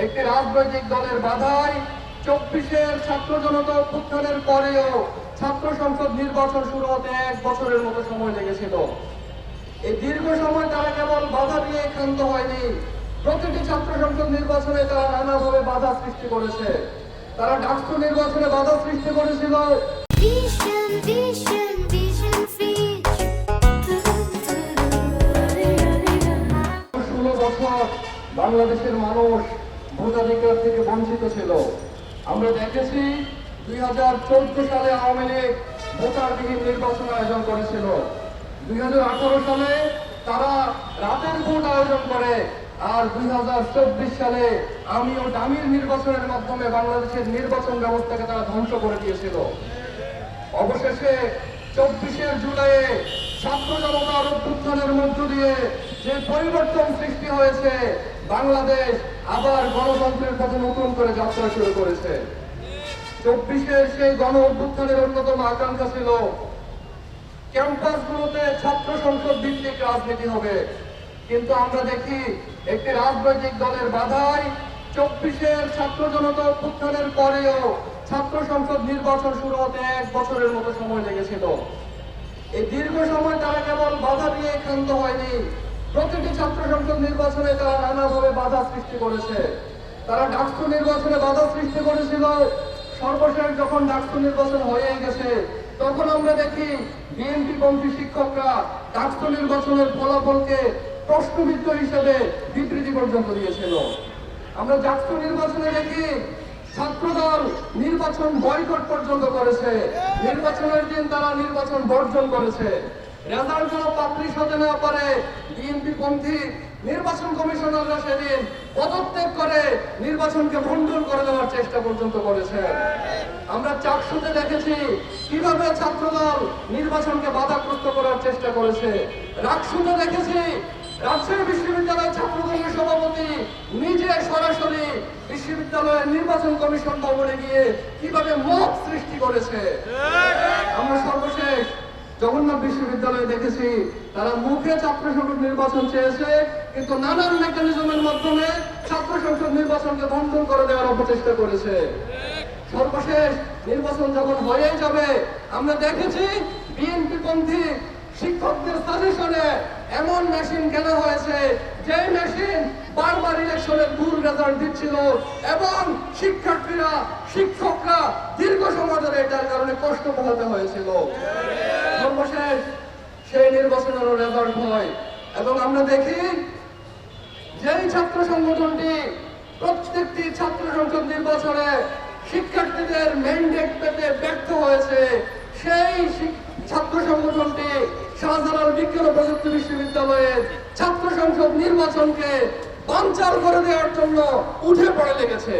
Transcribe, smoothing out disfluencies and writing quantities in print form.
একটি রাজনৈতিক দলের বাধায় 24-এর ছাত্র জনতা অভ্যুত্থানের পরেও ছাত্র সংসদ নির্বাচন শুরু হতে 1 বছরের মতো সময় লেগেছিল। এই দীর্ঘ সময় তারা কেবল বাধা দিয়ে ক্ষান্ত হয়নি, প্রতিটি ছাত্র সংসদ নির্বাচনে তারা নানাভাবে বাধা সৃষ্টি করেছে। তারা ডাকসু নির্বাচনে বাধা সৃষ্টি করেছিল। 16 বছর বাংলাদেশের মানুষ ভোটাধিকার থেকে বঞ্চিত ছিল। আমরা দেখেছি 2014 সালে আওয়ামী লীগ ভোটারবিহীন নির্বাচন আয়োজন করেছিল। 2018 সালে তারা রাতের ভোট আয়োজন করে, আর 2024 সালে আমি ও ডামির নির্বাচনের মাধ্যমে বাংলাদেশের নির্বাচন ব্যবস্থাকে তারা ধ্বংস করে দিয়েছিল। অবশেষে 24 জুলাইয়ে ছাত্র জনতার অভ্যুত্থানের মধ্য দিয়ে যে পরিবর্তন সৃষ্টি হয়েছে, বাংলাদেশ আবার গণতন্ত্রের পথে নতুন করে যাত্রা শুরু করেছে। 24-এর সেই গণ অভ্যুত্থানের অন্যতম আকাঙ্ক্ষা ছিল ক্যাম্পাসগুলোতে ছাত্র সংসদ ভিত্তিক রাজনীতি হবে, কিন্তু আমরা দেখি একটি রাজনৈতিক দলের বাধায় 24-এর ছাত্র জনতা অভ্যুত্থানের পরেও ছাত্র সংসদ নির্বাচন শুরু হতে 1 বছরের মতো সময় লেগেছিল। এই দীর্ঘ সময় তারা কেবল বাধা দিয়ে ক্ষান্ত হয়নি, প্রতিটি ছাত্র সংসদ নির্বাচনে তারা নানাভাবে বাধা সৃষ্টি করেছে। তারা ডাকসু নির্বাচনে বাধা সৃষ্টি করেছিল। সর্বশেষ যখন ডাকসু নির্বাচন হয়ে গেছে, তখন আমরা দেখি বিএনপি পন্থী শিক্ষকরা ডাকসু নির্বাচনের ফলাফলকে প্রশ্নবিদ্ধ হিসেবে বিবৃতি পর্যন্ত দিয়েছিল। আমরা ডাকসু নির্বাচনে দেখি ছাত্রদল নির্বাচন বয়কট পর্যন্ত করেছে। নির্বাচনের দিন তারা নির্বাচন বর্জন করেছে। রেজাল্ট যেন পাবলিশ হতে না পারে, বিএনপি পন্থী নির্বাচন কমিশনাররা সেদিন পদত্যাগ করে নির্বাচনকে ভণ্ডুল করে দেওয়ার চেষ্টা পর্যন্ত করেছে। আমরা চাকসুতে দেখেছি কিভাবে ছাত্রদল নির্বাচনকে বাধাগ্রস্ত করার চেষ্টা করেছে। রাকসুতে দেখেছি রাজশাহী বিশ্ববিদ্যালয়ের ছাত্রদলের সভাপতি নিজে সরাসরি বিশ্ববিদ্যালয়ের নির্বাচন কমিশন ভবনে গিয়ে কিভাবে মত সৃষ্টি করেছে। আমরা সর্বশেষ জগন্নাথ বিশ্ববিদ্যালয়ে দেখেছি তারা মুখে ছাত্র সংসদ নির্বাচন চেয়েছে, কিন্তু নানান মেকানিজমের মাধ্যমে ছাত্র সংসদ নির্বাচনকে বন্ধ করে দেওয়ার অপচেষ্টা করেছে। সর্বশেষ নির্বাচন যখন হয়ে যাবে, আমরা দেখেছি বিএনপি পন্থী শিক্ষকদের সাজেশনে এমন মেশিন কেনা হয়েছে যে মেশিন বারবার ইলেকশনের ভুল রেজাল্ট দিচ্ছিল, এবং শিক্ষার্থীরা শিক্ষকরা দীর্ঘ সময় ধরে এটার কারণে কষ্ট পোহাতে হয়েছিল। সর্বশেষ সেই নির্বাচনেরও রেজাল্ট হয়, এবং আমরা দেখি যেই ছাত্র সংগঠনটি প্রত্যেকটি ছাত্র সংসদ নির্বাচনে শিক্ষার্থীদের ম্যান্ডেট পেতে ব্যর্থ হয়েছে, সেই ছাত্র সংগঠনটি শাহজালাল বিজ্ঞান ও প্রযুক্তি বিশ্ববিদ্যালয়ের ছাত্র সংসদ নির্বাচনকে বানচাল করে দেওয়ার জন্য উঠে পড়ে লেগেছে।